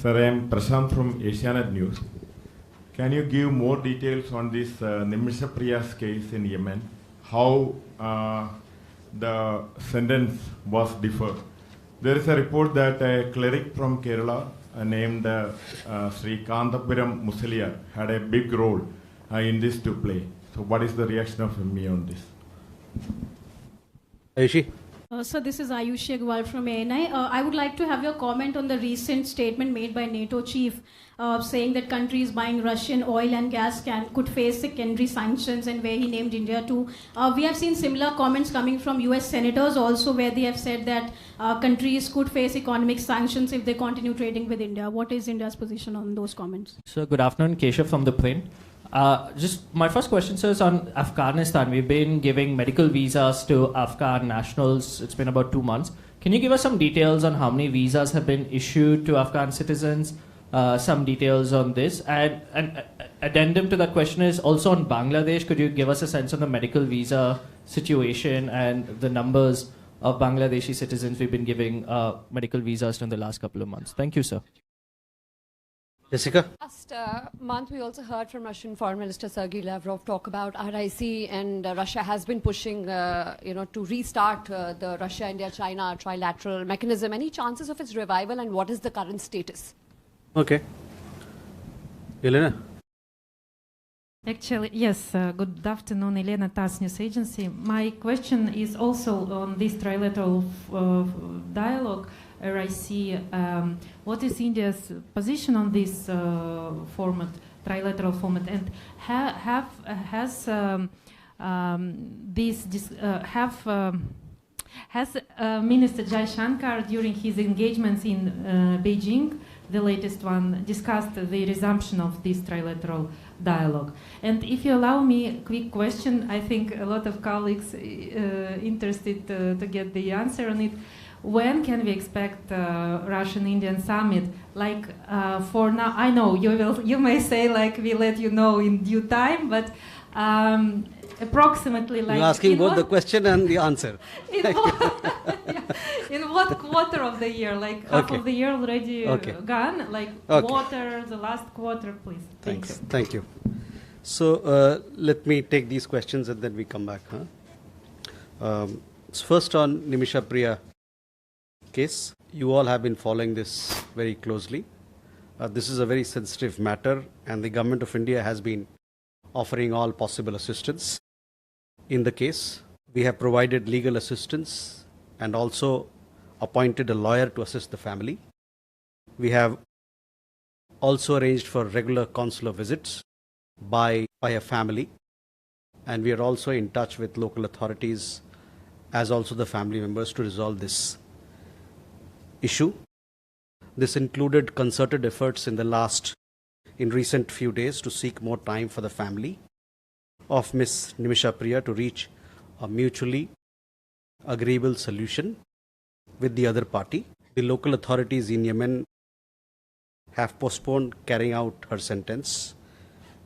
Sir, I am Prashant from Asianet News. Can you give more details on this Nimisha Priya's case in Yemen? How the sentence was deferred? There is a report that a cleric from Kerala named Sri Kantapuram Musaliar had a big role in this to play. So what is the reaction of MEA on this? Ayushi? Sir, this is Ayushi Agrawal from ANI. I would like to have your comment on the recent statement made by NATO Chief saying that countries buying Russian oil and gas could face secondary sanctions, and where he named India too. We have seen similar comments coming from US senators also, where they have said that countries could face economic sanctions if they continue trading with India. What is India's position on those comments? So good afternoon, Keshav from the plane. Just my first question, sir, is on Afghanistan. We've been giving medical visas to Afghan nationals. It's been about 2 months. Can you give us some details on how many visas have been issued to Afghan citizens? Some details on this. And addendum to that question is also on Bangladesh. Could you give us a sense on the medical visa situation and the numbers of Bangladeshi citizens we've been giving medical visas in the last couple of months? Thank you, sir. Jessica? Last month, we also heard from Russian Foreign Minister Sergei Lavrov talk about RIC, and Russia has been pushing, to restart the Russia, India, China trilateral mechanism. Any chances of its revival, and what is the current status? Okay. Elena? Actually, yes. Good afternoon, Elena, TASS News Agency. My question is also on this trilateral dialogue. RIC. What is India's position on this format, trilateral format, and has Minister Jai Shankar, during his engagements in Beijing, the latest one, discussed the resumption of this trilateral dialogue? And if you allow me a quick question, I think a lot of colleagues interested to get the answer on it. When can we expect Russian-Indian summit? Like for now, I know you may say like we let you know in due time, but approximately like. You're asking both the question and the answer. In what quarter of the year? Like half of the year already gone? Like quarter, the last quarter, please. Thanks. Thank you. So let me take these questions and then we come back. First on Nimisha Priya case. You all have been following this very closely. This is a very sensitive matter, and the Government of India has been offering all possible assistance. In the case, we have provided legal assistance and also appointed a lawyer to assist the family. We have also arranged for regular consular visits by a family, and we are also in touch with local authorities as also the family members to resolve this issue. This included concerted efforts in recent few days to seek more time for the family of Miss Nimisha Priya to reach a mutually agreeable solution with the other party. The local authorities in Yemen have postponed carrying out her sentence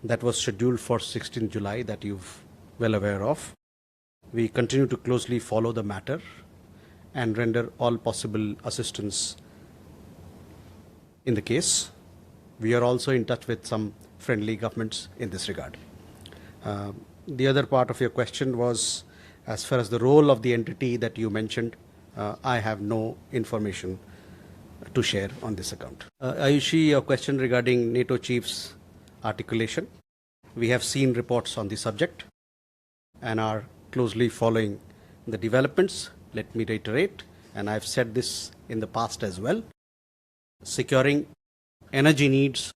that was scheduled for 16 July that you're well aware of. We continue to closely follow the matter and render all possible assistance in the case. We are also in touch with some friendly governments in this regard. The other part of your question was as far as the role of the entity that you mentioned. I have no information to share on this account. Ayushi, your question regarding NATO Chief's articulation. We have seen reports on the subject and are closely following the developments. Let me reiterate, and I've said this in the past as well, securing energy needs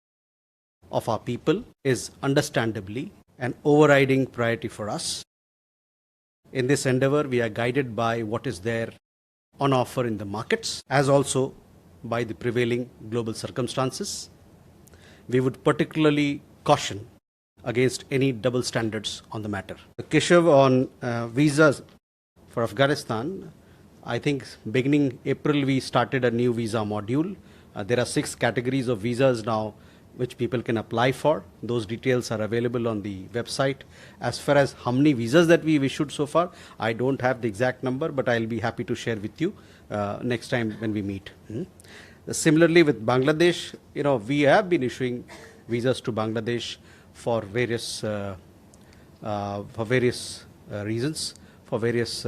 of our people is understandably an overriding priority for us. In this endeavor, we are guided by what is there on offer in the markets, as also by the prevailing global circumstances. We would particularly caution against any double standards on the matter. Keshav, on visas for Afghanistan, I think beginning April we started a new visa module. There are 6 categories of visas now which people can apply for. Those details are available on the website. As far as how many visas that we've issued so far, I don't have the exact number, but I'll be happy to share with you next time when we meet. Similarly, with Bangladesh, we have been issuing visas to Bangladesh for various reasons, for various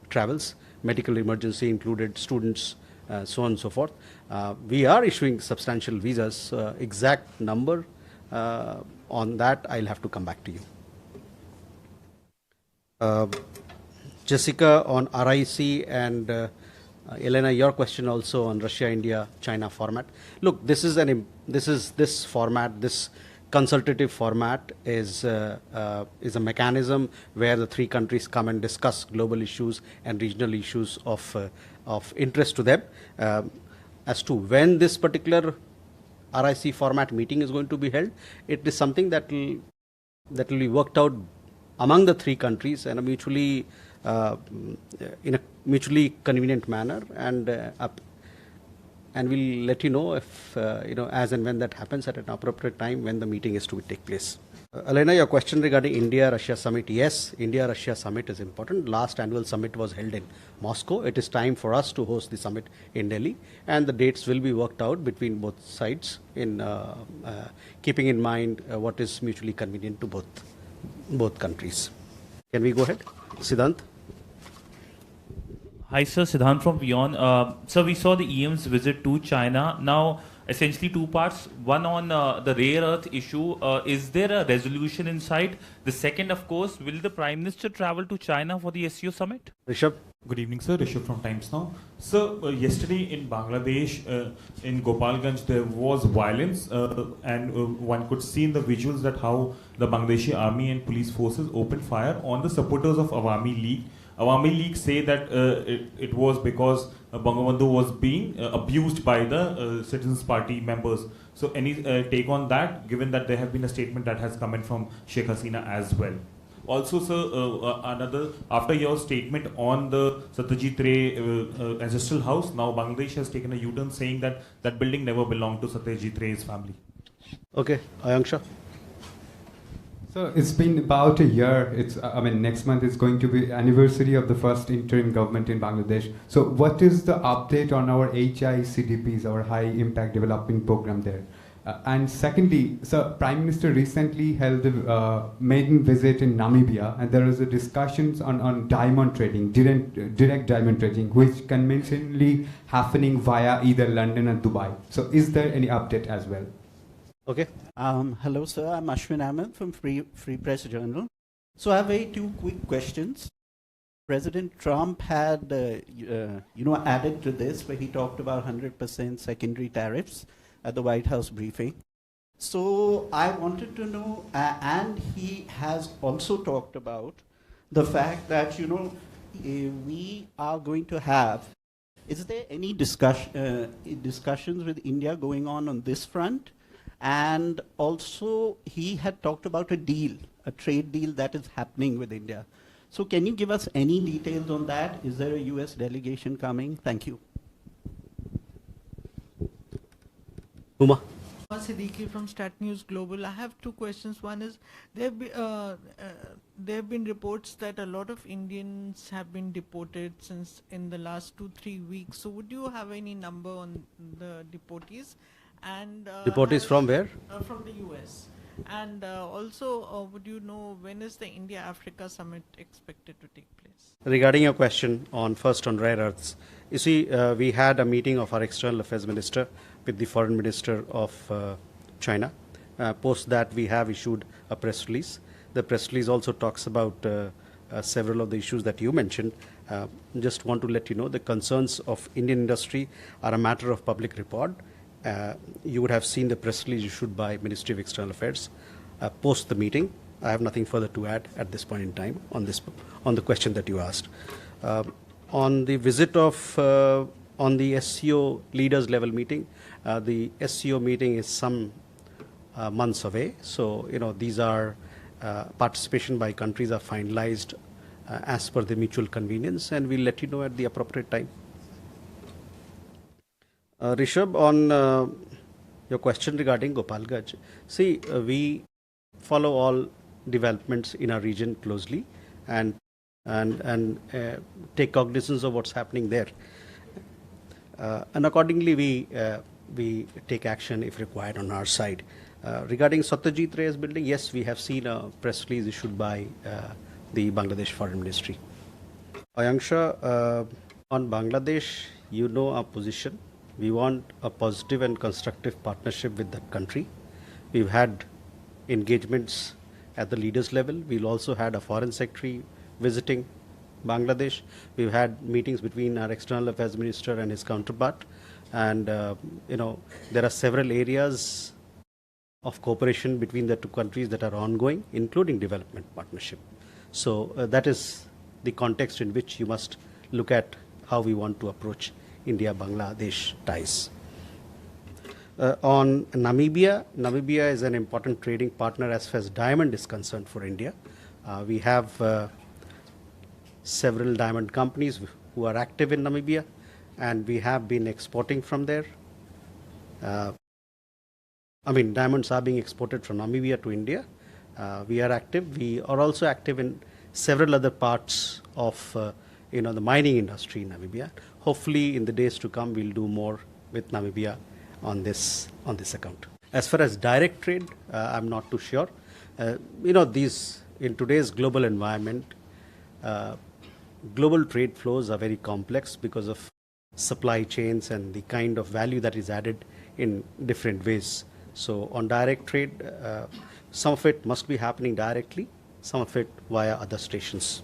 travels, medical emergency included, students, so on and so forth. We are issuing substantial visas. Exact number on that, I'll have to come back to you. Jessica, on RIC, and Elena, your question also on Russia, India, China format. Look, this format, this consultative format is a mechanism where the three countries come and discuss global issues and regional issues of interest to them. As to when this particular RIC format meeting is going to be held, it is something that will be worked out among the three countries in a mutually convenient manner, and we'll let you know if as and when that happens at an appropriate time when the meeting is to take place. Elena, your question regarding India-Russia summit. Yes, India-Russia summit is important. Last annual summit was held in Moscow. It is time for us to host the summit in Delhi, and the dates will be worked out between both sides in keeping in mind what is mutually convenient to both countries. Can we go ahead? Siddhant? Hi, sir. Siddhant from Beyond. Sir, we saw the EM's visit to China. Now, essentially two parts. One on the rare earth issue. Is there a resolution in sight? The second, of course, will the Prime Minister travel to China for the SCO summit? Rishabh? Good evening, sir. Rishabh from Times Now. Sir, yesterday in Bangladesh, in Gopalganj, there was violence, and one could see in the visuals that how the Bangladeshi army and police forces opened fire on the supporters of Awami League. Awami League say that it was because Bangabandhu was being abused by the Citizens Party members. So any take on that, given that there have been a statement that has come in from Sheikh Hasina as well? Also, sir, after your statement on the Satyajit Ray ancestral house, now Bangladesh has taken a U-turn saying that that building never belonged to Satyajit Ray's family. Okay, Ayanksha. So it's been about a year. Next month is going to be anniversary of the first interim government in Bangladesh. So what is the update on our HICDPs, our High Impact Development Program there? And secondly, so Prime Minister recently held a maiden visit in Namibia, and there was a discussions on diamond trading, direct diamond trading, which conventionally happening via either London or Dubai. So is there any update as well? Okay. Hello, sir. I'm Ashwin Ahmed from Free Press Journal. So I have two quick questions. President Trump had, added to this where he talked about 100% secondary tariffs at the White House briefing. So I wanted to know, and he has also talked about the fact that, we are going to have, is there any discussions with India going on this front? And also, he had talked about a trade deal that is happening with India. So can you give us any details on that? Is there a US delegation coming? Thank you. Uma? Siddiqui from Stat News Global. I have two questions. One is, there have been reports that a lot of Indians have been deported since in the last 2-3 weeks. So would you have any number on the deportees? And deportees from where? From the US. And also, would you know when is the India-Africa summit expected to take place? Regarding your question on rare earths, you see, we had a meeting of our External Affairs Minister with the Foreign Minister of China. Post that, we have issued a press release. The press release also talks about several of the issues that you mentioned. Just want to let you know the concerns of Indian industry are a matter of public report. You would have seen the press release issued by Ministry of External Affairs post the meeting. I have nothing further to add at this point in time on the question that you asked. On the visit of on the SCO leaders level meeting, the SCO meeting is some months away. So these are participation by countries are finalized as per the mutual convenience, and we'll let you know at the appropriate time. Rishabh, on your question regarding Gopalganj, see, we follow all developments in our region closely and take cognizance of what's happening there. And accordingly, we we take action if required on our side. Regarding Satyajit Ray's building, yes, we have seen a press release issued by the Bangladesh Foreign Ministry. Ayanksha, on Bangladesh, you know our position. We want a positive and constructive partnership with that country. We've had engagements at the leaders level. We'll also had a foreign secretary visiting Bangladesh. We've had meetings between our external affairs minister and his counterpart. And, there are several areas of cooperation between the two countries that are ongoing, including development partnership. So that is the context in which you must look at how we want to approach India-Bangladesh ties. On Namibia, Namibia is an important trading partner as far as diamond is concerned for India. We have several diamond companies who are active in Namibia, and we have been exporting from there. Diamonds are being exported from Namibia to India. We are active. We are also active in several other parts of the mining industry in Namibia. Hopefully, in the days to come, we'll do more with Namibia on this account. As far as direct trade, I'm not too sure. In today's global environment, global trade flows are very complex because of supply chains and the kind of value that is added in different ways. So on direct trade, some of it must be happening directly, some of it via other stations.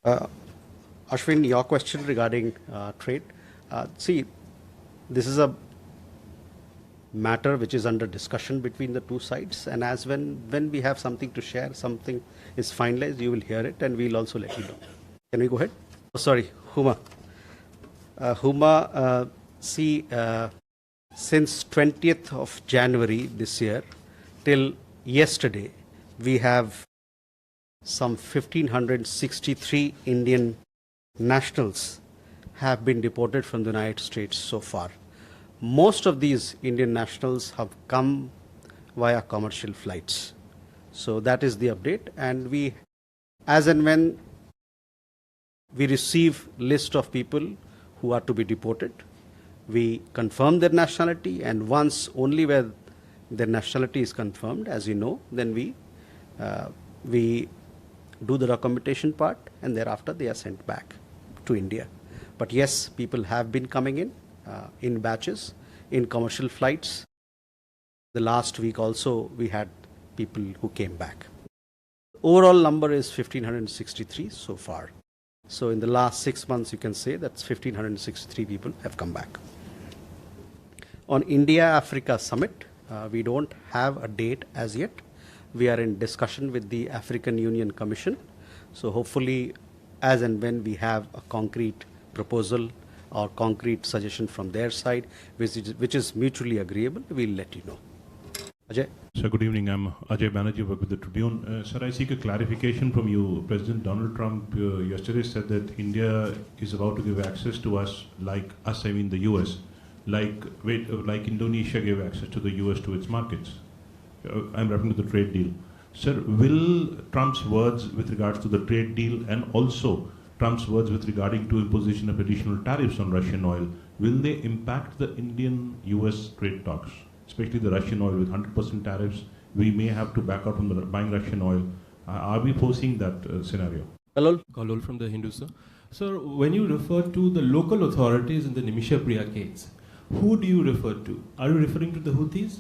Ashwin, your question regarding trade. This is a matter which is under discussion between the two sides, and as when we have something to share, something is finalized, you will hear it, and we'll also let you know. Can we go ahead? Oh, sorry, Huma. Since 20th of January this year till yesterday, we have some 1,563 Indian nationals have been deported from the United States so far. Most of these Indian nationals have come via commercial flights. So that is the update, and we, as and when we receive list of people who are to be deported, we confirm their nationality, and once only where their nationality is confirmed, as you know, then we do the documentation part, and thereafter they are sent back to India. But yes, people have been coming in batches, in commercial flights. The last week also we had people who came back. Overall number is 1,563 so far. So in the last 6 months, you can say that's 1,563 people have come back. On India-Africa Summit, we don't have a date as yet. We are in discussion with the African Union Commission. So hopefully, as and when we have a concrete proposal or concrete suggestion from their side, which is mutually agreeable, we'll let you know. Ajay? Sir, good evening. I'm Ajay Banerjee, work with the Tribune. Sir, I seek a clarification from you. President Donald Trump yesterday said that India is about to give access to us, the US, like Indonesia gave access to the US to its markets. I'm referring to the trade deal. Sir, will Trump's words with regards to the trade deal and also Trump's words with regarding to imposition of additional tariffs on Russian oil, will they impact the Indian-US trade talks? Especially the Russian oil with 100% tariffs, we may have to back out from buying Russian oil. Are we foreseeing that scenario? Kalol from the Hindu, sir. Sir, when you refer to the local authorities in the Nimisha Priya case, who do you refer to? Are you referring to the Houthis?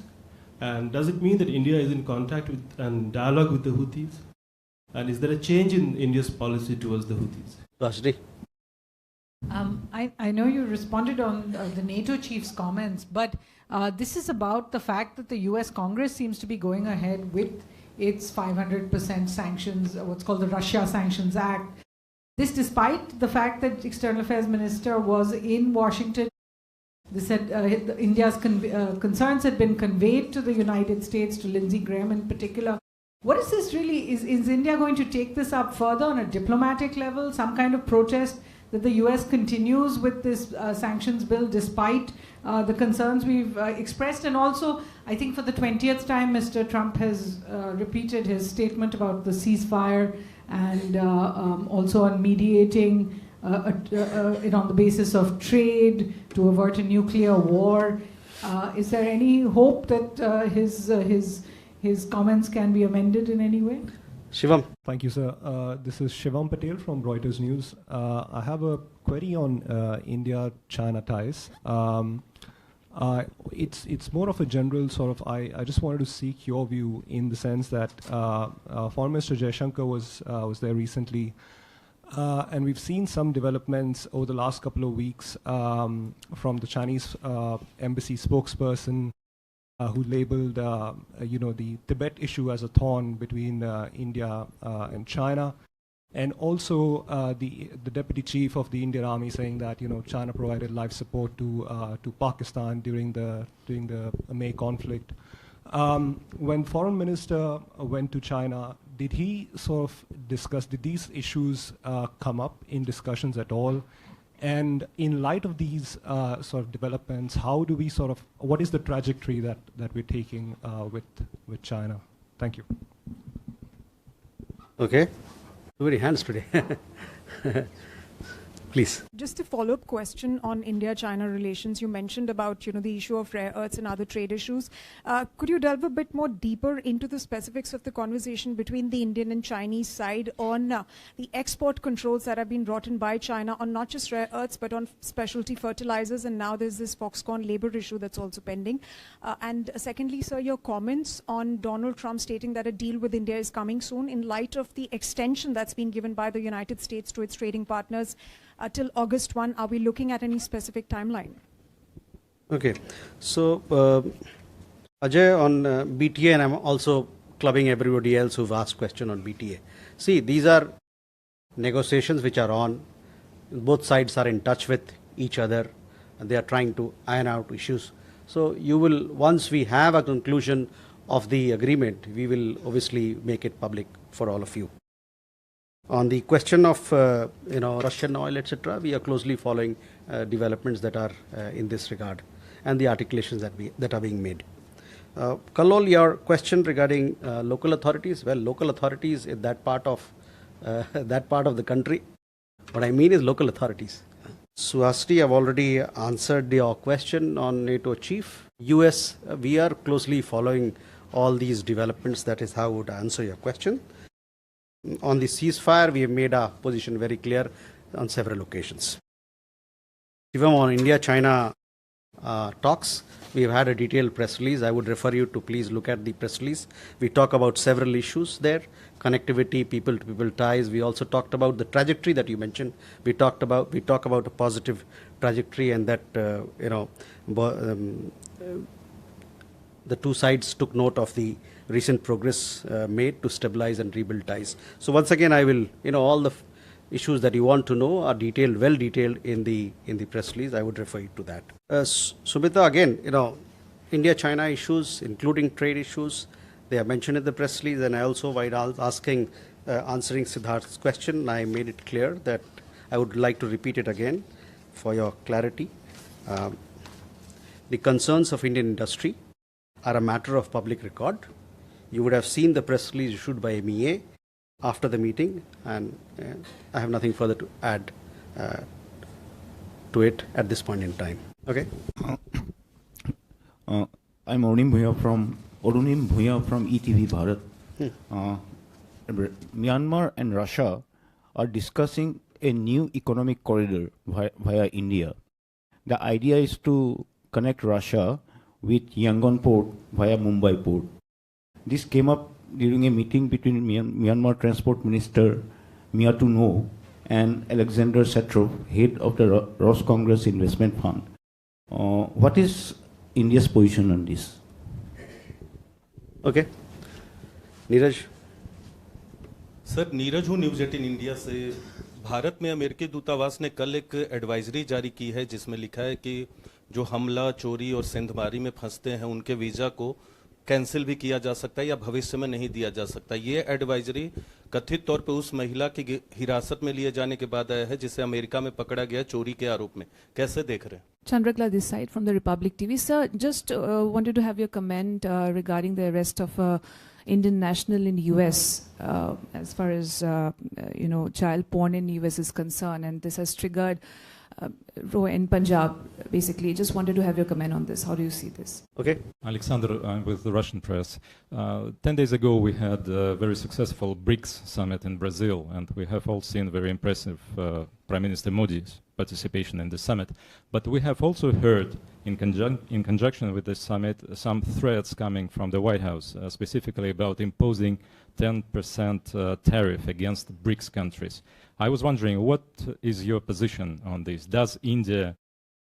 And does it mean that India is in contact with and dialogue with the Houthis? And is there a change in India's policy towards the Houthis? Rashdi? I know you responded on the NATO chief's comments, but this is about the fact that the US Congress seems to be going ahead with its 500% sanctions, what's called the Russia Sanctions Act. This despite the fact that External Affairs Minister was in Washington. They said India's concerns had been conveyed to the United States, to Lindsey Graham in particular. What is this really? Is India going to take this up further on a diplomatic level, some kind of protest that the US continues with this sanctions bill despite the concerns we've expressed? And also, I think for the 20th time, Mr. Trump has repeated his statement about the ceasefire and also on mediating on the basis of trade, to avert a nuclear war. Is there any hope that his comments can be amended in any way? Shivam. Thank you, sir. This is Shivam Patel from Reuters News. I have a query on India-China ties. It's more of a general sort of, I just wanted to seek your view in the sense that Foreign Minister Jaishankar was there recently, and we've seen some developments over the last couple of weeks from the Chinese embassy spokesperson who labeled the Tibet issue as a thorn between India and China. And also the deputy chief of the Indian Army saying that China provided life support to Pakistan during the MEA conflict. When Foreign Minister went to China, did he sort of discuss? Did these issues come up in discussions at all? And in light of these sort of developments, how do we what is the trajectory that we're taking with China? Thank you. Okay. Too many hands today. Please. Just a follow-up question on India-China relations. You mentioned about the issue of rare earths and other trade issues. Could you delve a bit more deeper into the specifics of the conversation between the Indian and Chinese side on the export controls that have been brought in by China on not just rare earths but on specialty fertilizers, and now there's this Foxconn labor issue that's also pending. And secondly, sir, your comments on Donald Trump stating that a deal with India is coming soon in light of the extension that's been given by the United States to its trading partners till August 1. Are we looking at any specific timeline? Okay. So, Ajay, on BTA, and I'm also clubbing everybody else who've asked question on BTA. See, these are negotiations which are on. Both sides are in touch with each other, and they are trying to iron out issues. So, once we have a conclusion of the agreement, we will obviously make it public for all of you. On the question of Russian oil, etc., we are closely following developments that are in this regard and the articulations that are being made. Kallol, your question regarding local authorities. Well, local authorities in that part of the country. What I mean is local authorities. Suhasini, I've already answered your question on NATO Chief. US, we are closely following all these developments. That is how I would answer your question. On the ceasefire, we have made our position very clear on several occasions. Even on India-China talks, we have had a detailed press release. I would refer you to please look at the press release. We talk about several issues there, connectivity, people-to-people ties. We also talked about the trajectory that you mentioned. We talk about a positive trajectory, and that the two sides took note of the recent progress made to stabilize and rebuild ties. So once again, I will, all the issues that you want to know are well detailed in the press release. I would refer you to that. Sumita, again, India-China issues, including trade issues, they are mentioned in the press release. And I also, while answering Siddharth's question, I made it clear that I would like to repeat it again for your clarity. The concerns of Indian industry are a matter of public record. You would have seen the press release issued by MEA after the meeting, and I have nothing further to add to it at this point in time. Okay. I'm Orunim Bhuya from ETV Bharat. Myanmar and Russia are discussing a new economic corridor via India. The idea is to connect Russia with Yangon port via Mumbai port. This came up during a meeting between Myanmar Transport Minister Mia No and Alexander Setrov, head of the Ross Congress Investment Fund. What is India's position on this? Okay. Neeraj. Sir, Neeraj हूँ news 18 India से। भारत में अमेरिकी दूतावास ने कल एक advisory जारी की है जिसमें लिखा है कि जो हमला, चोरी और सेंधमारी में फंसते हैं उनके वीज़ा को कैंसिल भी किया जा सकता है या भविष्य में नहीं दिया जा सकता। ये एडवाइजरी कथित तौर पे उस महिला की हिरासत में लिए जाने के बाद आया है जिसे अमेरिका में पकड़ा गया चोरी के आरोप में। कैसे देख रहे हैं? Chandrakla this side from the Republic TV. Sir, just wanted to have your comment regarding the arrest of Indian national in US as far as child porn in US is concerned, and this has triggered in Punjab. Basically, just wanted to have your comment on this. How do you see this? Okay. Alexander, I'm with the Russian press. 10 days ago, we had a very successful BRICS summit in Brazil, and we have all seen very impressive Prime Minister Modi's participation in the summit. But we have also heard, in conjunction with this summit, some threats coming from the White House, specifically about imposing 10% tariff against BRICS countries. I was wondering, what is your position on this? Does India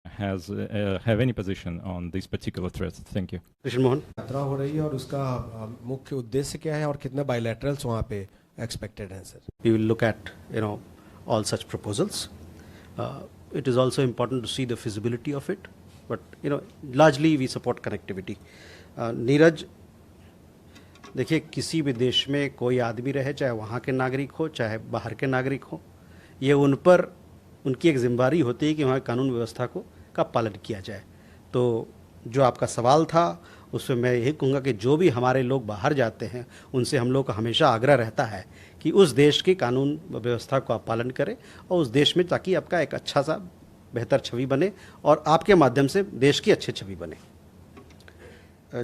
have any position on these particular threats? Thank you. Krishna Mohan. यात्रा हो रही है और उसका मुख्य उद्देश्य क्या है और कितने bilaterals वहाँ पे expected हैं sir? We will look at all such proposals. It is also important to see the feasibility of it, but largely we support connectivity. Neeraj, देखिए किसी भी देश में कोई आदमी रहे, चाहे वहाँ के नागरिक हो चाहे बाहर के नागरिक हो, ये उन पर उनकी एक जिम्मेदारी होती है कि वहाँ कानून व्यवस्था का पालन किया जाए. तो जो आपका सवाल था उसमें मैं यही कहूँगा कि जो भी हमारे लोग बाहर जाते हैं उनसे हम लोग का हमेशा आग्रह रहता है कि उस देश की कानून व्यवस्था को आप पालन करें और उस देश में, ताकि आपका एक अच्छा सा बेहतर छवि बने और आपके माध्यम से देश की अच्छी छवि बने.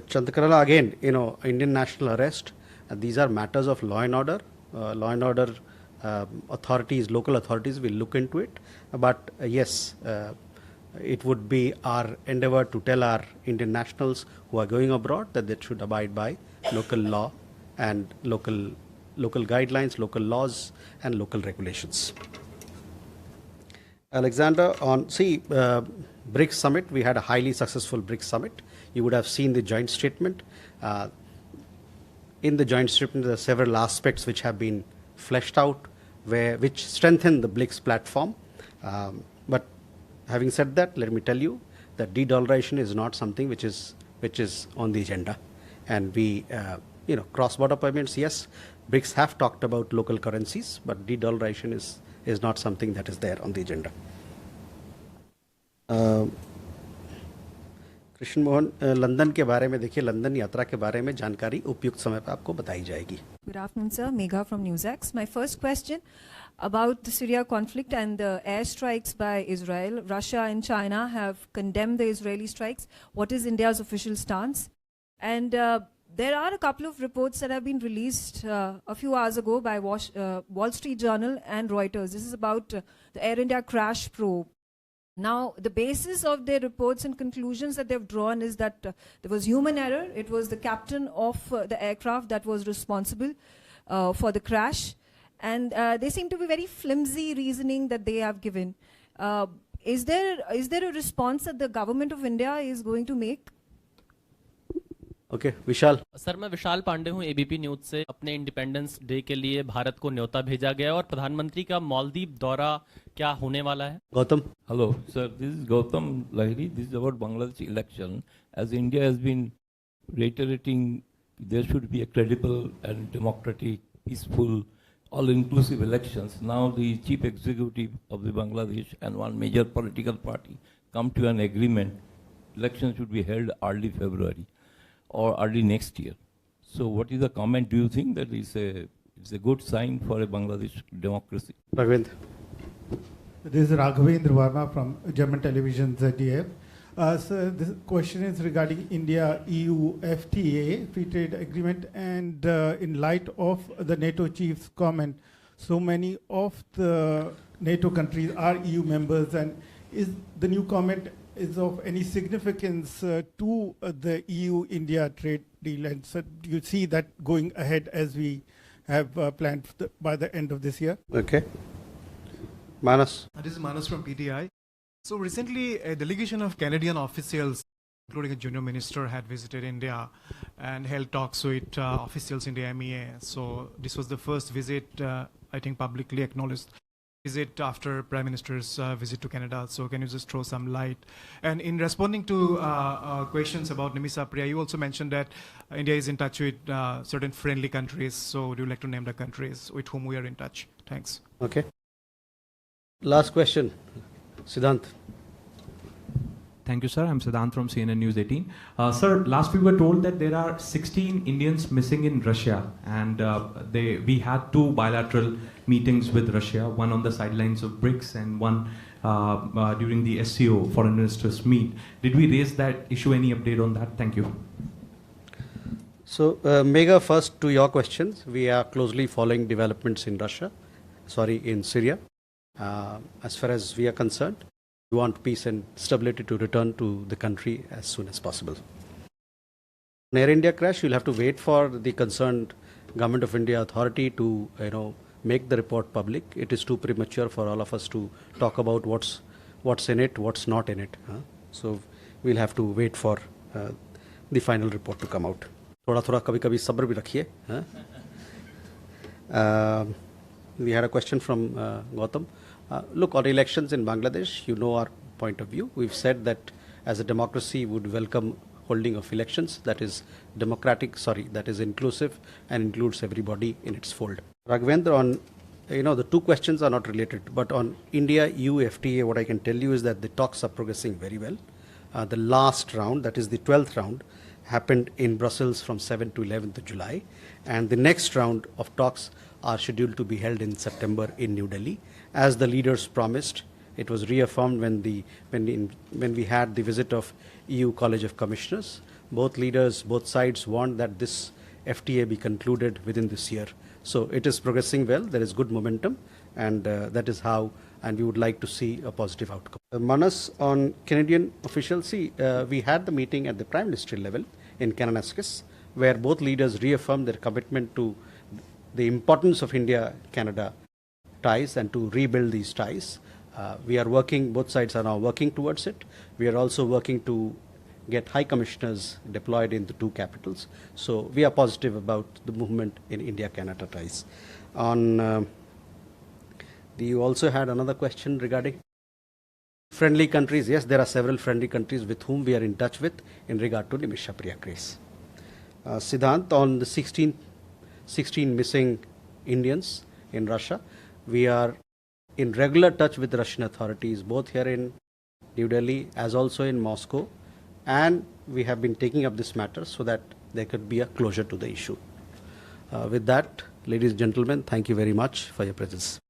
Chandkarala, again, Indian national arrest, these are matters of law and order. Authorities, local authorities will look into it. But yes, it would be our endeavor to tell our Indian nationals who are going abroad that they should abide by local law and local guidelines, local laws and local regulations. Alexander, on BRICS summit, we had a highly successful BRICS summit. You would have seen the joint statement. In the joint statement, there are several aspects which have been fleshed out, which strengthen the BRICS platform. But having said that, let me tell you that de-dollarization is not something which is on the agenda. And we, cross-border payments, yes, BRICS have talked about local currencies, but de-dollarization is not something that is there on the agenda. Krishna Mohan, London के बारे में देखिए, London यात्रा के बारे में जानकारी उपयुक्त समय पर आपको बताई जाएगी. Good afternoon, sir. MEA from NewsX. My first question about the Syria conflict and the airstrikes by Israel. Russia and China have condemned the Israeli strikes. What is India's official stance? And there are a couple of reports that have been released a few hours ago by Wall Street Journal and Reuters. This is about the Air India crash probe. Now, the basis of their reports and conclusions that they've drawn is that there was human error. It was the captain of the aircraft that was responsible for the crash. And they seem to be very flimsy reasoning that they have given. Is there a response that the government of India is going to make? Okay, Vishal. Sir, मैं विशाल पांडे हूं ABP news से. अपने independence day के लिए भारत को न्योता भेजा गया और प्रधानमंत्री का मालदीव दौरा क्या होने वाला है? Gautam. Hello, sir. This is Gautam Lahiri. This is about Bangladesh election. As India has been reiterating, there should be a credible and democratic, peaceful, all-inclusive elections. Now the chief executive of the Bangladesh and one major political party come to an agreement. Elections should be held early February or early next year. So what is the comment? Do you think that it's a good sign for a Bangladesh democracy? Raghavendra. This is Raghavendra Verma from German television ZDF. So this question is regarding India-EU FTA, Free Trade Agreement, and in light of the NATO Chief's comment, so many of the NATO countries are EU members, and is the new comment is of any significance to the EU-India trade deal? And so do you see that going ahead as we have planned by the end of this year? Okay. Manas. This is Manas from PTI. So recently, a delegation of Canadian officials, including a junior minister, had visited India and held talks with officials in the MEA. So this was the first visit, I think, publicly acknowledged visit after Prime Minister's visit to Canada. So can you just throw some light? And in responding to questions about Nimisha Priya, you also mentioned that India is in touch with certain friendly countries. So would you like to name the countries with whom we are in touch? Thanks. Okay. Last question, Siddhant. Thank you, sir. I'm Siddhant from CNN News 18. Sir, last we were told that there are 16 Indians missing in Russia, and we had 2 bilateral meetings with Russia, one on the sidelines of BRICS and one during the SCO foreign ministers meet. Did we raise that issue? Any update on that? Thank you. So, Megha, first to your questions, we are closely following developments in in Syria. As far as we are concerned, we want peace and stability to return to the country as soon as possible. On Air India crash, you'll have to wait for the concerned Government of India authority to make the report public. It is too premature for all of us to talk about what's in it, what's not in it. So we'll have to wait for the final report to come out. थोड़ा कभी-कभी सब्र भी रखिए. We had a question from Gautam. Look, on elections in Bangladesh, you know our point of view. We've said that as a democracy, we would welcome holding of elections that is that is inclusive and includes everybody in its fold. Raghavendra, on the 2 questions are not related, but on India-EU FTA, what I can tell you is that the talks are progressing very well. The last round, that is the 12th round, happened in Brussels from 7th to 11th of July, and the next round of talks are scheduled to be held in September in New Delhi. As the leaders promised, it was reaffirmed when we had the visit of EU College of Commissioners. Both sides want that this FTA be concluded within this year. So it is progressing well. There is good momentum, and that is how, and we would like to see a positive outcome. Manas, on Canadian officials, we had the meeting at the Prime Minister level in Kananaskis, where both leaders reaffirmed their commitment to the importance of India-Canada ties and to rebuild these ties. We are working, both sides are now working towards it. We are also working to get high commissioners deployed in the 2 capitals. So we are positive about the movement in India-Canada ties. You also had another question regarding friendly countries. Yes, there are several friendly countries with whom we are in touch with in regard to Nimisha Priya case. Siddhant, on the 16 missing Indians in Russia, we are in regular touch with the Russian authorities, both here in New Delhi as also in Moscow, and we have been taking up this matter so that there could be a closure to the issue. With that, ladies and gentlemen, thank you very much for your presence.